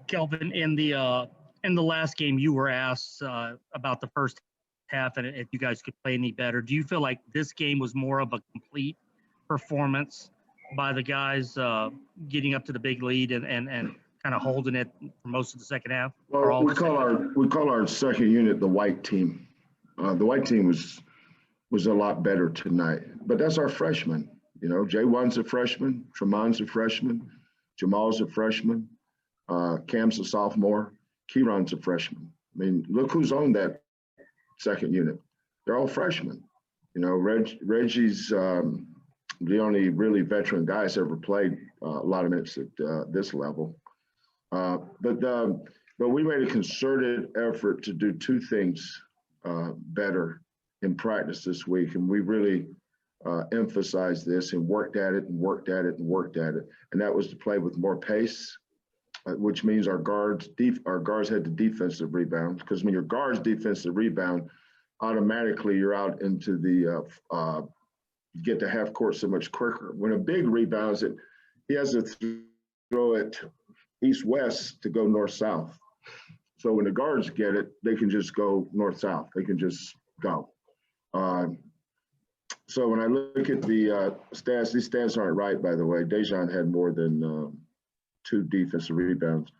Kelvin, in the last game, you were asked about the first half and if you guys could play any better. Do you feel like this game was more of a complete performance by the guys getting up to the big lead and kind of holding it for most of the second half? Well, we call our second unit the white team. The white team was a lot better tonight, but that's our freshman. You know, J1's a freshman, Tramon's a freshman, Jamal's a freshman, Cam's a sophomore, Kieran's a freshman. I mean, look who's on that second unit. They're all freshmen. You know, Reggie's the only really veteran guy that's ever played a lot of minutes at this level. But we made a concerted effort to do two things better in practice this week, and we really emphasized this and worked at it and worked at it and worked at it. And that was to play with more pace, which means our guards had the defensive rebound, because when your guards defensive rebound, automatically you're out into the you get to half court so much quicker. When a big rebounds it, he has to throw it east-west to go north-south. So when the guards get it, they can just go north-south. They can just go. So when I look at the stats, these stats aren't right, by the way. Dejan had more than 2 defensive rebounds.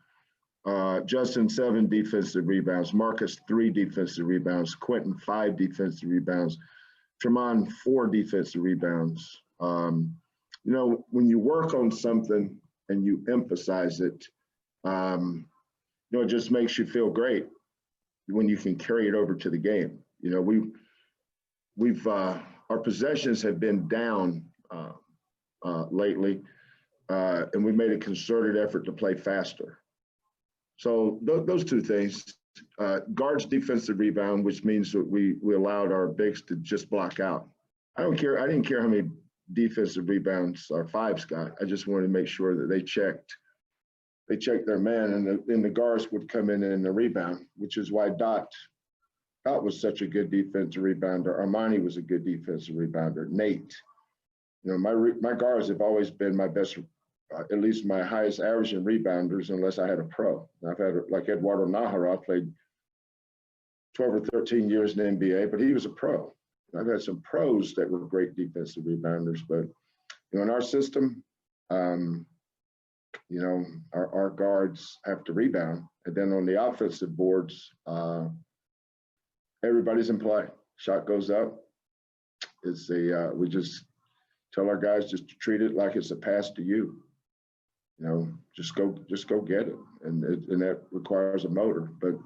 Justin, 7 defensive rebounds. Marcus, 3 defensive rebounds. Quentin, 5 defensive rebounds. Tramon, 4 defensive rebounds. You know, when you work on something and you emphasize it, you know, it just makes you feel great when you can carry it over to the game. You know, our possessions have been down lately, and we made a concerted effort to play faster. So those two things, guards defensive rebound, which means that we allowed our bigs to just block out. I didn't care how many defensive rebounds our fives got. I just wanted to make sure that they checked their man, and the guards would come in the rebound, which is why Dot was such a good defensive rebounder. Armani was a good defensive rebounder. Nate, you know, my guards have always been my best, at least my highest averaging rebounders, unless I had a pro. I've had, like Eduardo Nahara, played 12 or 13 years in the NBA, but he was a pro. I've had some pros that were great defensive rebounders, but you know, in our system, you know, our guards have to rebound, and then on the offensive boards, everybody's in play. Shot goes up. It's we just tell our guys just to treat it like it's a pass to you. You know, just go get it, and that requires a motor. But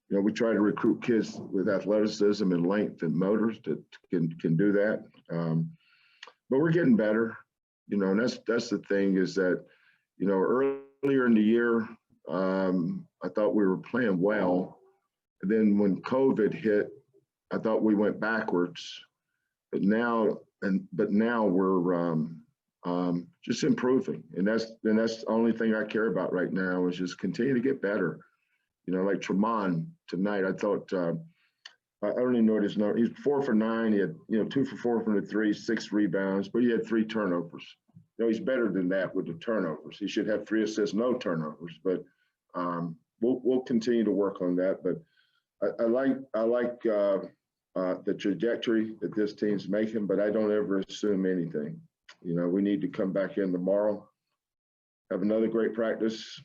you know, we try to recruit kids with athleticism and length and motors that can do that. But we're getting better. You know, and that's the thing is that, you know, earlier in the year, I thought we were playing well. And then when COVID hit, I thought we went backwards. But now we're just improving. And that's the only thing I care about right now is just continue to get better. You know, like Tramon tonight, I thought, I don't even know what his number, he's 4 for 9. He had, you know, 2 for 4 from the 3, 6 rebounds, but he had 3 turnovers. You know, he's better than that with the turnovers. He should have 3 assists, no turnovers, but we'll continue to work on that. But I like the trajectory that this team's making, but I don't ever assume anything. You know, we need to come back in tomorrow, have another great practice,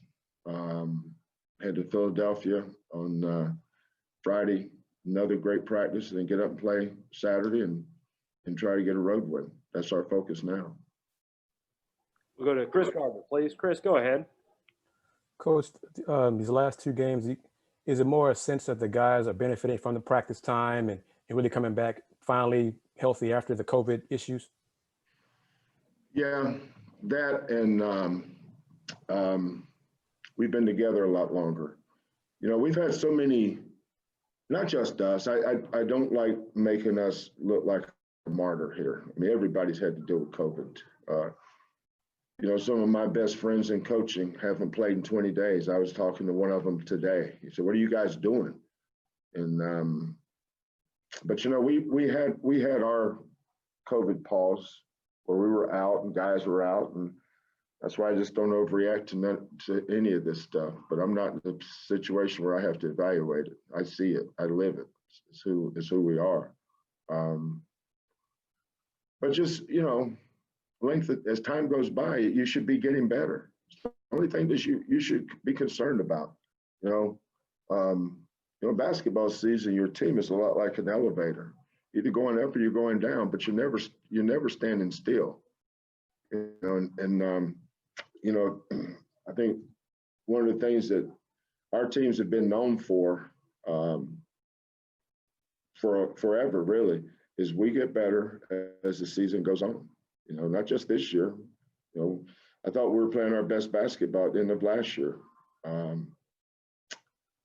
head to Philadelphia on Friday, another great practice, and then get up and play Saturday and try to get a road win. That's our focus now. We'll go to Chris Carver, please. Chris, go ahead. Coach, these last 2 games, is it more a sense that the guys are benefiting from the practice time and really coming back finally healthy after the COVID issues? Yeah, that and we've been together a lot longer. You know, we've had so many, not just us. I don't like making us look like a martyr here. I mean, everybody's had to deal with COVID. You know, some of my best friends in coaching haven't played in 20 days. I was talking to one of them today. He said, "What are you guys doing?" And but you know, we had our COVID pause where we were out and guys were out, and That's why I just don't overreact to any of this stuff. But I'm not in a situation where I have to evaluate it. I see it. I live it. It's who we are. But just, as time goes by, you should be getting better. It's the only thing that you should be concerned about. Basketball season, your team is a lot like an elevator. Either going up or you're going down, but you're never standing still. I think one of the things that our teams have been known for forever, really, is we get better as the season goes on. Not just this year. I thought we were playing our best basketball at the end of last year.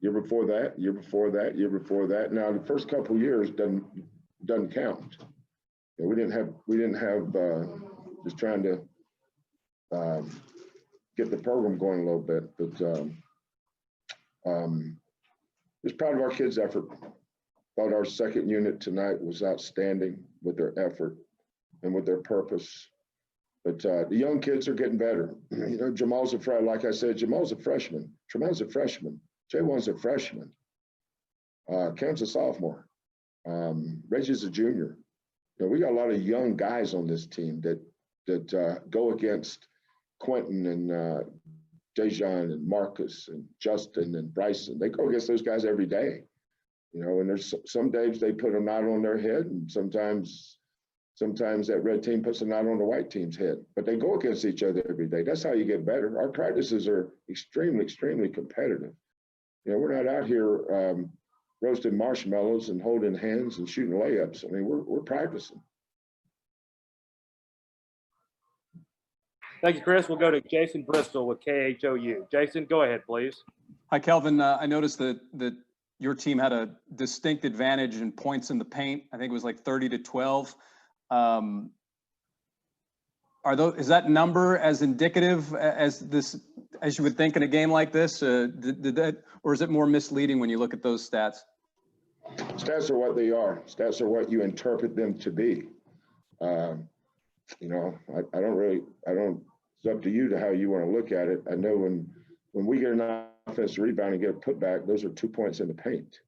Year before that, year before that, year before that. Now the first couple of years doesn't count. We didn't have just trying to get the program going a little bit, but just proud of our kids' effort. Thought our second unit tonight was outstanding with their effort and with their purpose. But the young kids are getting better. Jamal's a freshman. Like I said, Jamal's a freshman. Tremon's a freshman. Jaywan's a freshman. Cam's a sophomore. Reggie's a junior. We got a lot of young guys on this team that go against Quentin and Dejan and Marcus and Justin and Bryson. They go against those guys every day. And there's some days they put a knot on their head, and sometimes that red team puts a knot on the white team's head. But they go against each other every day. That's how you get better. Our practices are extremely, extremely competitive. We're not out here roasting marshmallows and holding hands and shooting layups. I mean, we're practicing. Thank you, Chris. We'll go to Jason Bristol with KHOU. Jason, go ahead, please. Hi, Kelvin. I noticed that your team had a distinct advantage in points in the paint. I think it was like 30-12. Is that number as indicative as you would think in a game like this? Did that, or is it more misleading when you look at those stats? Stats are what they are. Stats are what you interpret them to be. I don't. It's up to you to how you want to look at it. I know when we get an offensive rebound and get a putback, those are 2 points in the paint.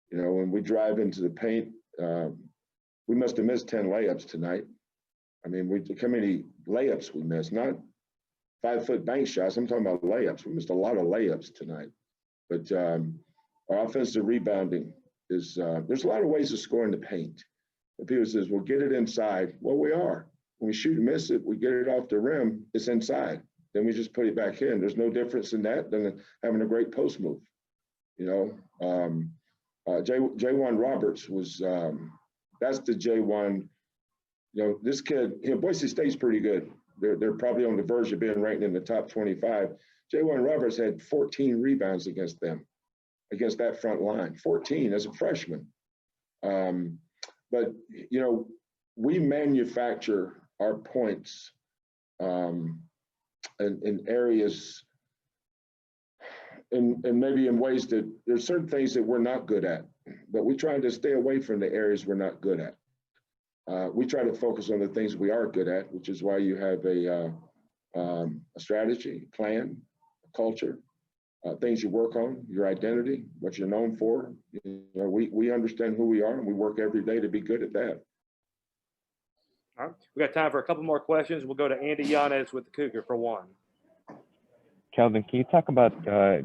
When we drive into the paint, we must have missed 10 layups tonight. I mean, how many layups we missed? Not 5-foot bank shots. I'm talking about layups. We missed a lot of layups tonight. But our offensive rebounding is there's a lot of ways to score in the paint. And people says, well, get it inside. Well, we are. When we shoot and miss it, we get it off the rim, it's inside. Then we just put it back in. There's no difference in that than having a great post move. Jaywan Roberts was, that's the Jaywan, this kid, Boise State's pretty good. They're probably on the verge of being ranked in the top 25. Jaywan Roberts had 14 rebounds against them, against that front line, 14 as a freshman. But, we manufacture our points in areas and maybe in ways that there's certain things that we're not good at, but we try to stay away from the areas we're not good at. We try to focus on the things we are good at, which is why you have a strategy, plan, a culture, things you work on, your identity, what you're known for. We understand who we are, and we work every day to be good at that. All right. We got time for a couple more questions. We'll go to Andy Yanez with the Cougar for one. Kelvin, can you talk about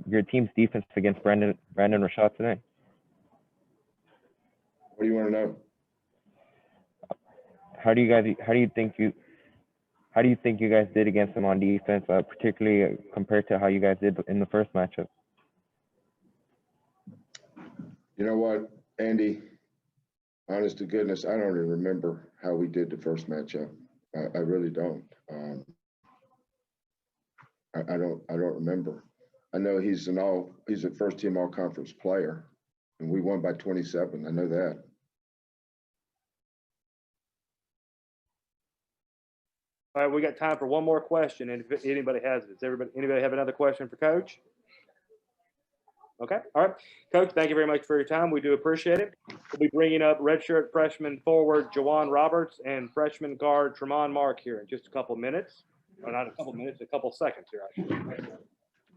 your team's defense against Brandon Rashad today? What do you want to know? How do you think you guys did against him on defense, particularly compared to how you guys did in the first matchup? You know what, Andy? Honest to goodness, I don't even remember how we did the first matchup. I really don't. I don't remember. I know he's a first team all conference player, and we won by 27. I know that. All right, we got time for one more question, and if anybody has it, anybody have another question for Coach? Okay, all right. Coach, thank you very much for your time. We do appreciate it. We'll be bringing up redshirt freshman forward Jawan Roberts and freshman guard Tramon Mark here in just a couple minutes. or not a couple minutes, a couple seconds here, actually.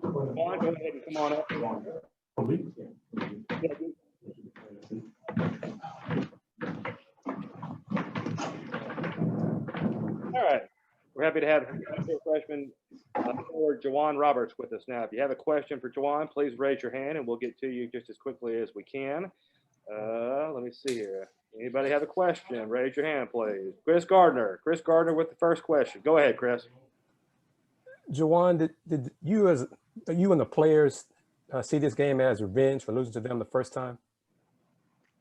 Juwan, go ahead and come on up. All right. We're happy to have freshman forward Juwan Roberts with us now. If you have a question for Juwan, please raise your hand and we'll get to you just as quickly as we can. Let me see here. Anybody have a question? Raise your hand, please. Chris Gardner. Chris Gardner with the first question. Go ahead, Chris. Juwan, did you and the players see this game as revenge for losing to them the first time?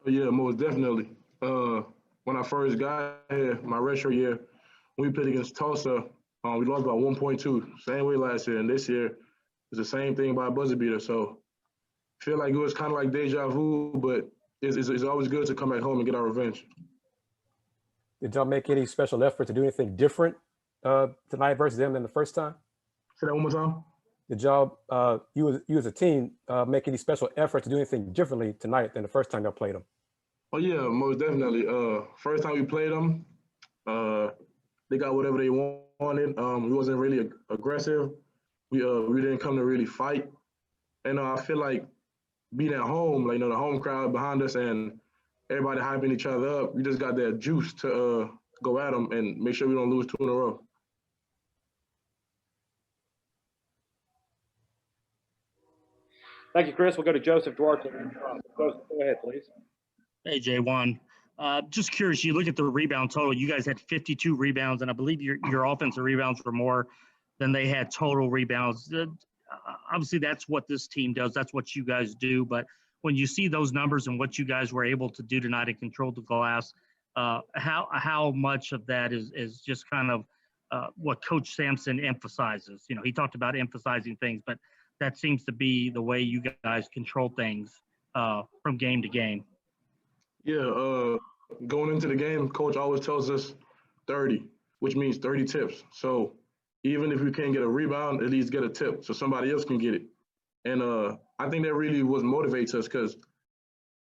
Yeah, most definitely. When I first got here, my redshirt year, we played against Tulsa. We lost by 1.2, same way last year. And this year, it's the same thing by a buzzer beater. So I feel like it was kind of like deja vu, but it's always good to come back home and get our revenge. Did y'all make any special effort to do anything different tonight versus them than the first time? Say that one more time. Did y'all, you as a team, make any special effort to do anything differently tonight than the first time y'all played them? Oh, yeah, most definitely. First time we played them, they got whatever they wanted. We wasn't really aggressive. We didn't come to really fight. And I feel like being at home, like, the home crowd behind us and everybody hyping each other up, we just got that juice to go at them and make sure we don't lose 2 in a row. Thank you, Chris. We'll go to Joseph Duarte. Joseph, go ahead, please. Hey, J1. Just curious, you look at the rebound total. You guys had 52 rebounds, and I believe your offensive rebounds were more than they had total rebounds. Obviously, that's what this team does. That's what you guys do. But when you see those numbers and what you guys were able to do tonight and control the glass, how much of that is just kind of what Coach Sampson emphasizes? He talked about emphasizing things, but that seems to be the way you guys control things from game to game. Yeah, going into the game, coach always tells us 30, which means 30 tips. So even if we can't get a rebound, at least get a tip so somebody else can get it. And I think that really what motivates us because,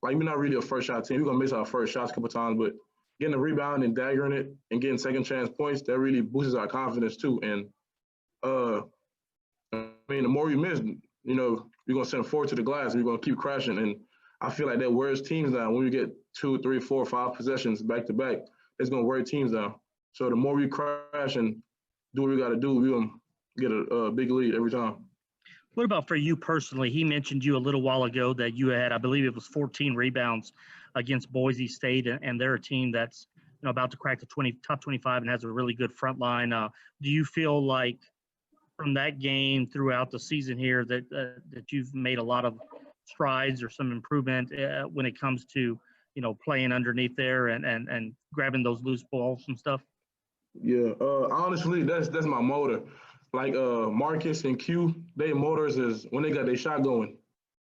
like, we're not really a first shot team. We're going to miss our first shots a couple times, but getting a rebound and daggering it and getting second chance points, that really boosts our confidence too. And, the more we miss, we're going to send 4 to the glass and we're going to keep crashing. And I feel like that wears teams down. When we get 2, 3, 4, 5 possessions back to back, it's going to wear teams down. So the more we crash and do what we got to do, we're going to get a big lead every time. What about for you personally? He mentioned you a little while ago that you had, I believe it was 14 rebounds against Boise State, and they're a team that's about to crack the top 25 and has a really good front line. Do you feel like from that game throughout the season here that you've made a lot of strides or some improvement when it comes to playing underneath there and grabbing those loose balls and stuff? Yeah, honestly, that's my motor. Like Marcus and Q, their motors is when they got their shot going,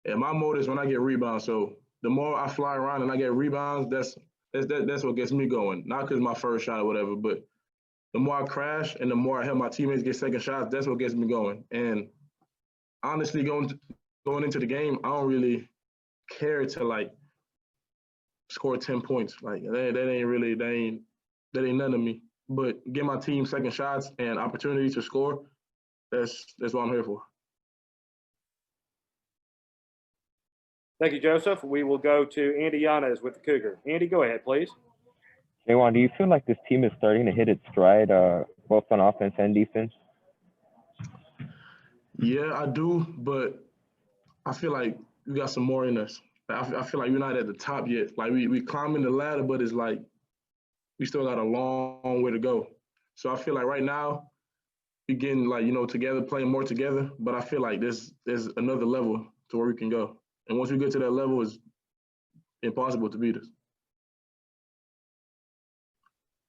and my motor is when I get rebounds. So the more I fly around and I get rebounds, that's what gets me going. Not because my first shot or whatever, but the more I crash and the more I help my teammates get second shots, that's what gets me going. And honestly, going into the game, I don't really care to score 10 points. Like that ain't none of me. But get my team second shots and opportunities to score, that's what I'm here for. Thank you, Joseph. We will go to Andy Yanez with the Cougar. Andy, go ahead, please. J1, do you feel like this team is starting to hit its stride, both on offense and defense? Yeah, I do, but I feel like we got some more in us. I feel like we're not at the top yet. Like we climbing the ladder, but it's like we still got a long way to go. So I feel like right now we getting together, playing more together. But I feel like there's another level to where we can go. And once we get to that level, it's impossible to beat us.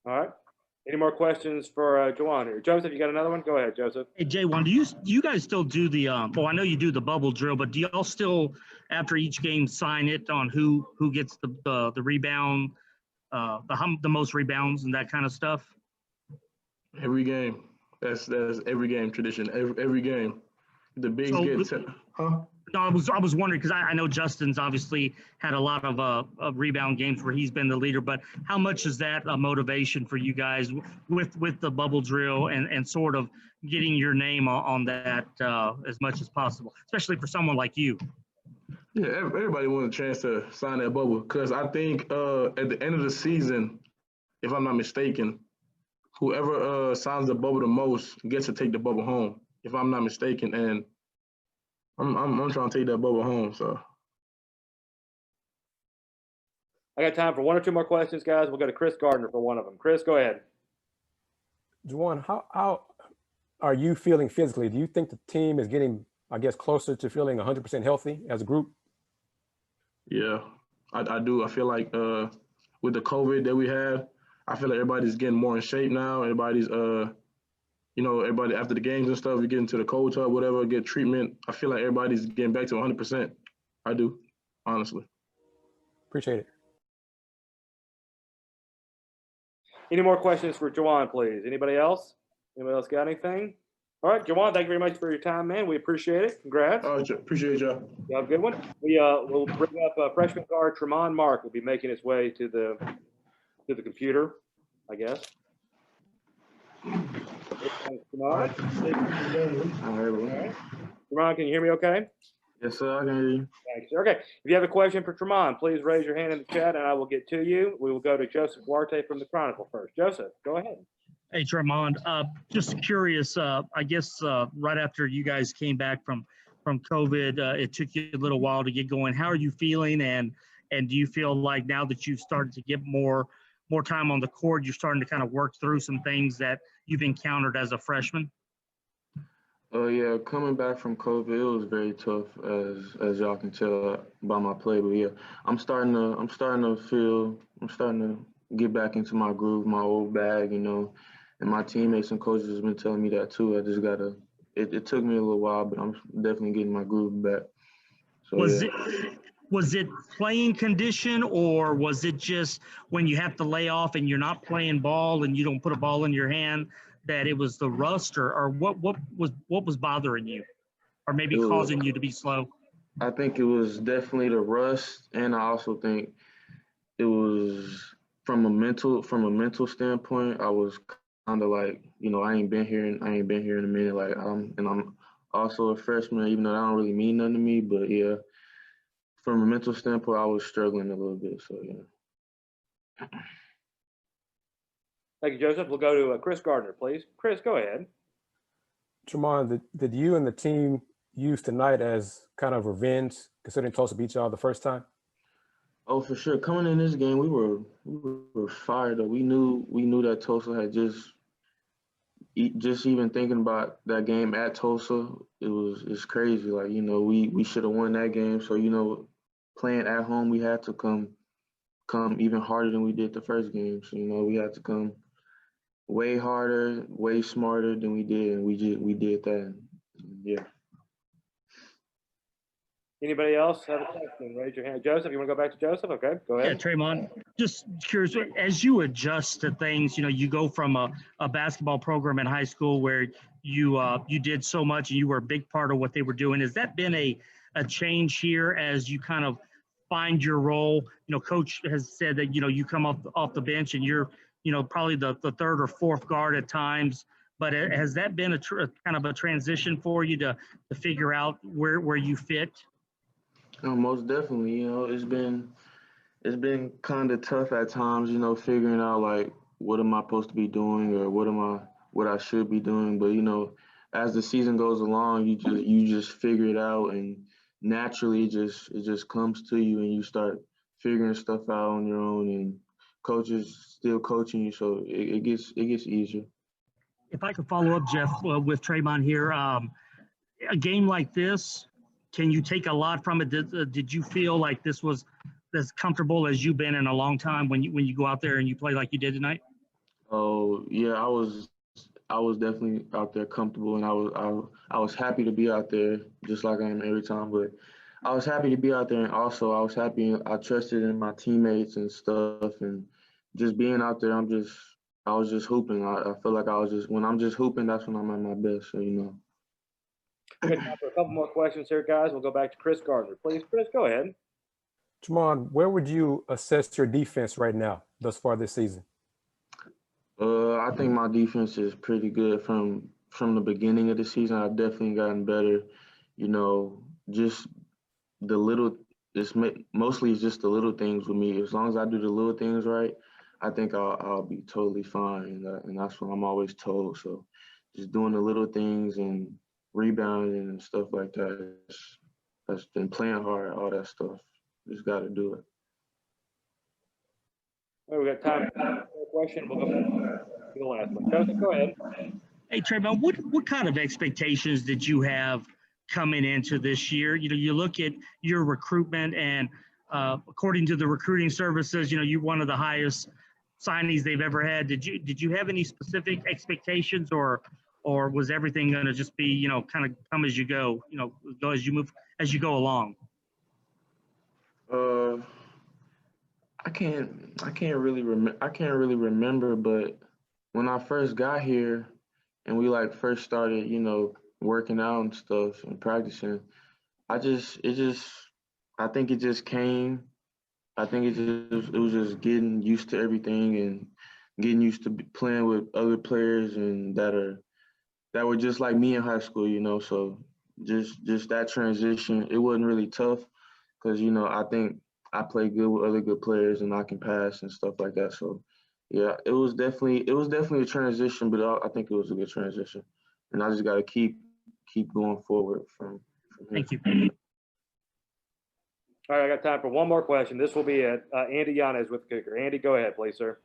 All right. Any more questions for Juwan here? Joseph, you got another one? Go ahead, Joseph. Hey, J1, do you guys still do the I know you do the bubble drill, but do y'all still, after each game, sign it on who gets the rebound, the most rebounds and that kind of stuff? Every game. That's every game tradition. Every game. The bigs get No, I was wondering because I know Justin's obviously had a lot of rebound games where he's been the leader, but how much is that a motivation for you guys with the bubble drill and sort of getting your name on that as much as possible, especially for someone like you? Yeah, everybody wants a chance to sign that bubble because I think at the end of the season, if I'm not mistaken, whoever signs the bubble the most gets to take the bubble home. If I'm not mistaken, and I'm trying to take that bubble home. So I got time for one or two more questions, guys. We'll go to Chris Gardner for one of them. Chris, go ahead. Juwan, how are you feeling physically? Do you think the team is getting, I guess, closer to feeling 100% healthy as a group? yeah, I do. I feel like with the COVID that we have, I feel like everybody's getting more in shape now. Everybody's everybody after the games and stuff, we get into the cold tub, whatever, get treatment. I feel like everybody's getting back to 100%. I do, honestly. Appreciate it. Any more questions for Juwan, please? Anybody else? Anybody else got anything? All right, Juwan, thank you very much for your time, man. We appreciate it. Congrats. Appreciate y'all. You have a good one. We'll bring up freshman guard Tramon Mark. Will be making his way to the computer, I guess. Tramon, can you hear me okay? Yes, sir, I can hear you. Thanks, sir. Okay, if you have a question for Tramon, please raise your hand in the chat and I will get to you. We will go to Joseph Duarte from the Chronicle first. Joseph, go ahead. Hey, Tramon, just curious, I guess right after you guys came back from COVID, it took you a little while to get going. How are you feeling? And do you feel like now that you've started to get more time on the court, you're starting to kind of work through some things that you've encountered as a freshman? Yeah, coming back from COVID, it was very tough, as y'all can tell by my play. But yeah, I'm starting to get back into my groove, my old bag, and my teammates and coaches have been telling me that too. I just gotta. It took me a little while, but I'm definitely getting my groove back. So, Was it playing condition, or was it just when you have to lay off and you're not playing ball and you don't put a ball in your hand that it was the rust, or what was bothering you, or maybe causing you to be slow? I think it was definitely the rust, and I also think it was from a mental standpoint. I was kind of like, I ain't been here in a minute. Like I'm also a freshman, even though that don't really mean nothing to me. But yeah, from a mental standpoint, I was struggling a little bit. So yeah. Thank you, Joseph. We'll go to Chris Gardner, please. Chris, go ahead. Tremont, did you and the team use tonight as kind of revenge, considering Tulsa beat y'all the first time? Oh, for sure. Coming in this game, we were fired up. We knew that Tulsa had just even thinking about that game at Tulsa, it's crazy. Like, we should have won that game. So, playing at home, we had to come even harder than we did the first game. So, we had to come way harder, way smarter than we did, and we did that. Yeah. Anybody else have a question? Raise your hand. Joseph, you want to go back to Joseph? Okay, go ahead. Yeah, Tramon, just curious, as you adjust to things, you go from a basketball program in high school where you did so much and you were a big part of what they were doing. Has that been a change here as you kind of find your role? Coach has said that, you come off the bench and you're, probably the third or fourth guard at times. But has that been a kind of a transition for you to figure out where you fit? Oh, most definitely. It's been kind of tough at times, figuring out like what am I supposed to be doing or what I should be doing. But as the season goes along, you just figure it out, and naturally it just comes to you, and you start figuring stuff out on your own, and coaches still coaching you, so it gets easier. If I could follow up, Jeff, with Tramon here, a game like this, can you take a lot from it? Did you feel like this was as comfortable as you've been in a long time when you go out there and you play like you did tonight? Oh yeah, I was definitely out there comfortable, and I was happy to be out there just like I am every time. But I was happy to be out there, and also I was happy. I trusted in my teammates and stuff, and just being out there, I was just hooping. I feel like when I'm just hooping, that's when I'm at my best. So We got time for a couple more questions here, guys. We'll go back to Chris Gardner. Please, Chris, go ahead. Tramon, where would you assess your defense right now thus far this season? I think my defense is pretty good from the beginning of the season. I've definitely gotten better. You know, just the little. Mostly it's just the little things with me. As long as I do the little things right, I think I'll be totally fine. And that's what I'm always told. So just doing the little things and rebounding and stuff like that. That's been playing hard, all that stuff. Just got to do it. All right, we got time for one more question. We'll go back to the last one. Coach, go ahead. Hey, Tramon, what kind of expectations did you have coming into this year? You know, you look at your recruitment, and according to the recruiting services, you know, you're one of the highest signings they've ever had. Did you have any specific expectations, or was everything going to just be, you know, kind of come as you go, you know, go as you go along? I can't really remember, but when I first got here and we first started, you know, working out and stuff and practicing, I think it just came. I think it was just getting used to everything and getting used to playing with other players and that were just like me in high school, you know. So just that transition, it wasn't really tough because, you know, I think I play good with other good players and I can pass and stuff like that. So yeah, it was definitely a transition, but I think it was a good transition, and I just got to keep going forward from here. Thank you. All right, I got time for one more question. This will be it. Andy Yanez with the Cougar. Andy, go ahead, please, sir.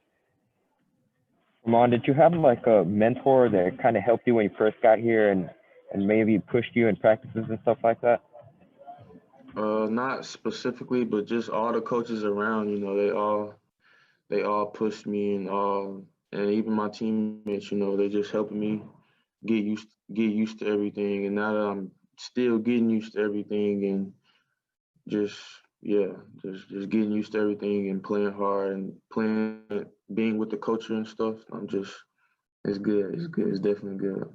Ramon, did you have like a mentor that kind of helped you when you first got here and maybe pushed you in practices and stuff like that? Not specifically, but just all the coaches around, you know, they all pushed me and even my teammates, you know, they just helping me get used to everything. And now that I'm still getting used to everything and just getting used to everything and playing hard and being with the culture and stuff, it's good. It's good. It's definitely good.